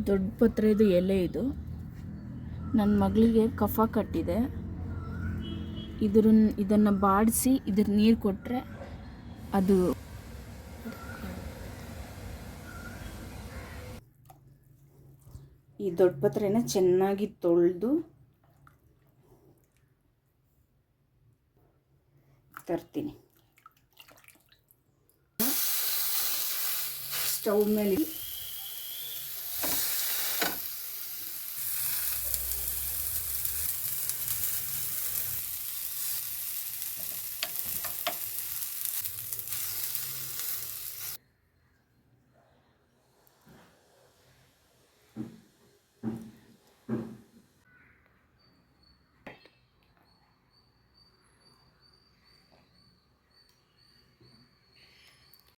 ದೊಡ್ಡ ಪತ್ರೆದು ಎಲೆ ಇದು. ನನ್ನ ಮಗಳಿಗೆ ಕಫ ಕಟ್ಟಿದೆ. ಇದನ್ನು ಬಾಡಿಸಿ ಇದ್ರ ನೀರು ಕೊಟ್ಟರೆ ಅದು ಈ ದೊಡ್ಡ ಪತ್ರೆನ ಚೆನ್ನಾಗಿ ತೊಳೆದು ತರ್ತೀನಿ. ಸ್ಟವ್ ಮೇಲೆ